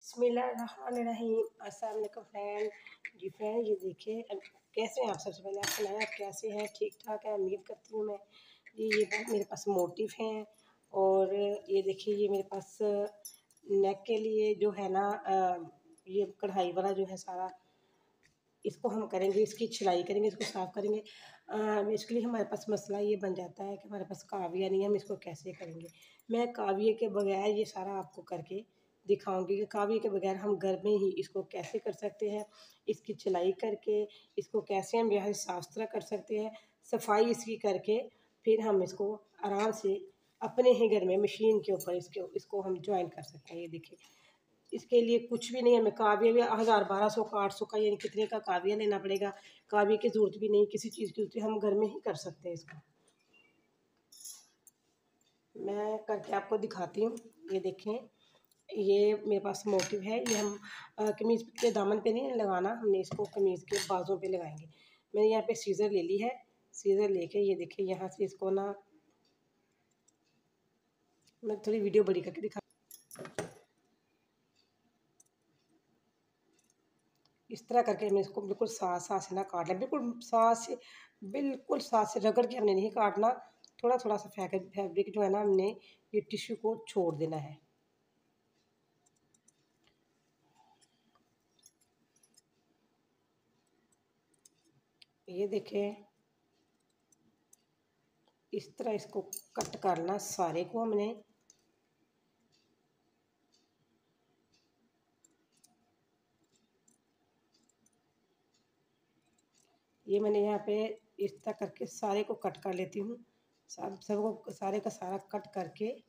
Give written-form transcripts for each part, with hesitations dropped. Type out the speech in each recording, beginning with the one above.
बिस्मिल्लाहिर्रहमानिर्रहीम। अस्सलाम वालेकुम फ्रेंड। जी फ्रेंड, ये देखिए कैसे हैं आप। सबसे पहले आप सुनाएं, आप कैसे हैं? ठीक ठाक है, उम्मीद करती हूँ मैं। ये मेरे पास मोटिव हैं और ये देखिए ये मेरे पास नेक के लिए जो है ना ये कढ़ाई वाला जो है सारा, इसको हम करेंगे, इसकी सिलाई करेंगे, इसको साफ़ करेंगे। बेसिकली हमारे पास मसला ये बन जाता है कि हमारे पास काविया नहीं है, हम इसको कैसे करेंगे। मैं काविये के बगैर ये सारा आपको करके दिखाऊंगी कि काविये के बगैर हम घर में ही इसको कैसे कर सकते हैं। इसकी सिलाई करके इसको कैसे हम यहाँ साफ सुथरा कर सकते हैं, सफाई इसकी करके फिर हम इसको आराम से अपने ही घर में मशीन के ऊपर इसको हम ज्वाइन कर सकते हैं। ये देखिए इसके लिए कुछ भी नहीं है, हमें काविया भी 1000 1200 का 800 का यानी कितने का काविया लेना पड़ेगा। काविया की ज़रूरत भी नहीं, किसी चीज़ की ज़रूरत, हम घर में ही कर सकते हैं इसको। मैं करके आपको दिखाती हूँ। ये देखें, ये मेरे पास मोटिव है। ये हम कमीज़ के दामन पे नहीं लगाना, हमने इसको कमीज़ के बाजों पे लगाएंगे। मैंने यहाँ पे सीज़र ले ली है। सीज़र लेके ये देखिए यहाँ से इसको ना, मैं थोड़ी वीडियो बड़ी करके दिखा। इस तरह करके हमें इसको बिल्कुल साथ साथ से ना काट लें, बिल्कुल साथ से रगड़ के हमने नहीं काटना। थोड़ा थोड़ा सा फैब्रिक जो है ना, हमने ये टिश्यू को छोड़ देना है। ये देखें इस तरह इसको कट करना सारे को हमने। ये मैंने यहाँ पे इस तरह करके सारे को कट कर लेती हूँ। सबको सारे का सारा कट करके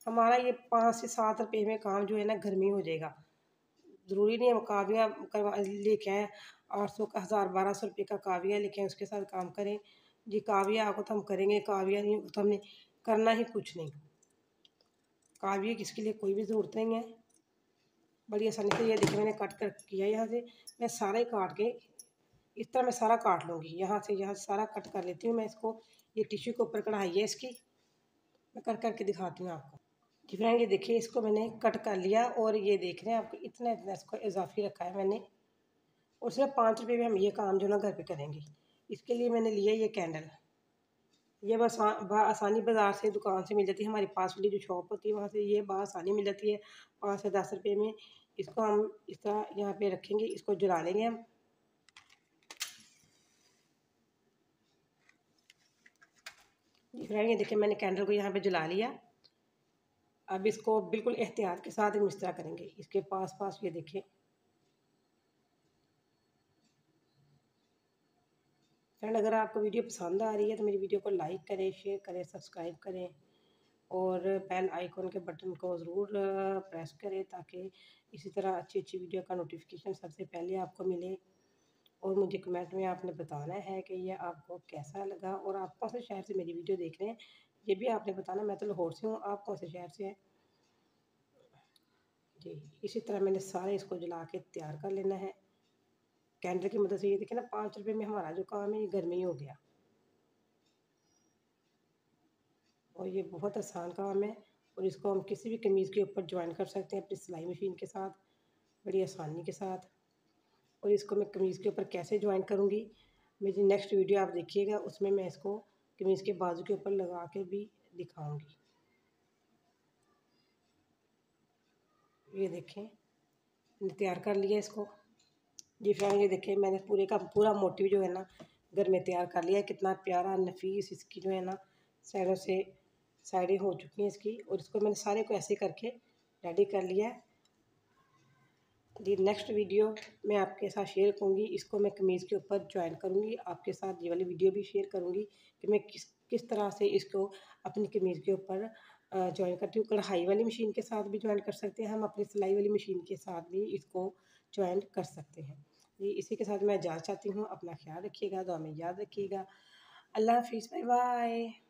हमारा ये 5 से 7 रुपये में काम जो है ना घर में ही हो जाएगा। ज़रूरी नहीं हम काविया करवा लेके आएँ 800 का 1000 1200 रुपये का काविया लेके आएँ उसके साथ काम करें। जी काविया आपको तो हम करेंगे, काविया नहीं तो हमने करना ही कुछ नहीं। काविया किसके लिए कोई भी ज़रूरत नहीं है, बड़ी आसानी से। ये देखिए मैंने कट कर किया यहाँ से। मैं सारा ही काट के इस तरह मैं सारा काट लूँगी, यहाँ से सारा कट कर लेती हूँ मैं इसको। ये टिश्यू के ऊपर कढ़ाई है इसकी, मैं कट करके दिखाती हूँ आपको। जी फ्रेंड, ये देखिए इसको मैंने कट कर लिया और ये देख रहे हैं आपको इतना इतना इसको इजाफी रखा है मैंने। और सिर्फ 5 रुपये में हम ये काम जो ना घर पे करेंगे। इसके लिए मैंने लिया ये कैंडल। ये बस आसानी बाज़ार से दुकान से मिल जाती है, हमारी पास वाली जो शॉप होती है वहाँ से ये आसानी मिल जाती है 5 से 10 रुपये में। इसको हम इस तरह यहाँ पे रखेंगे, इसको जला लेंगे हम। दिख रहा है, ये देखिए मैंने कैंडल को यहाँ पे जला लिया। अब इसको बिल्कुल एहतियात के साथ हम इस तरह करेंगे, इसके पास पास ये देखिए। फ्रेंड, अगर आपको वीडियो पसंद आ रही है तो मेरी वीडियो को लाइक करें, शेयर करें, सब्सक्राइब करें और बेल आइकॉन के बटन को ज़रूर प्रेस करें ताकि इसी तरह अच्छी अच्छी वीडियो का नोटिफिकेशन सबसे पहले आपको मिले। और मुझे कमेंट में आपने बताना है कि ये आपको कैसा लगा और आप कौन से शहर से मेरी वीडियो देख रहे हैं, ये भी आपने बताना। मैं तो लाहौर से हूँ, आप कौन से शहर से हैं जी। इसी तरह मैंने सारे इसको जला के तैयार कर लेना है कैंडल की मदद से। ये देखिए ना 5 रुपये में हमारा जो काम है ये घर में ही हो गया। और ये बहुत आसान काम है और इसको हम किसी भी कमीज़ के ऊपर ज्वाइन कर सकते हैं अपनी सिलाई मशीन के साथ, बड़ी आसानी के साथ। और इसको मैं कमीज़ के ऊपर कैसे ज्वाइन करूँगी, मेरी नेक्स्ट वीडियो आप देखिएगा, उसमें मैं इसको कमीज़ के बाजू के ऊपर लगा के भी दिखाऊँगी। ये देखें मैंने तैयार कर लिया इसको। जी फ्रेंड, ये देखें मैंने पूरे का पूरा मोटिव जो है ना घर में तैयार कर लिया है। कितना प्यारा नफीस इसकी जो है ना साइडों से साइडें हो चुकी हैं इसकी। और इसको मैंने सारे को ऐसे करके रेडी कर लिया है। जी नेक्स्ट वीडियो मैं आपके साथ शेयर करूँगी, इसको मैं कमीज़ के ऊपर ज्वाइन करूँगी आपके साथ। ये वाली वीडियो भी शेयर करूँगी कि मैं किस किस तरह से इसको अपनी कमीज़ के ऊपर ज्वाइन करती हूँ। कढ़ाई वाली मशीन के साथ भी ज्वाइन कर सकते हैं हम, अपनी सिलाई वाली मशीन के साथ भी इसको ज्वाइन कर सकते हैं। जी इसी के साथ मैं इजाज़त चाहती हूँ। अपना ख्याल रखिएगा, दुआ में याद रखिएगा। अल्लाह हाफिज़, बाय बाय।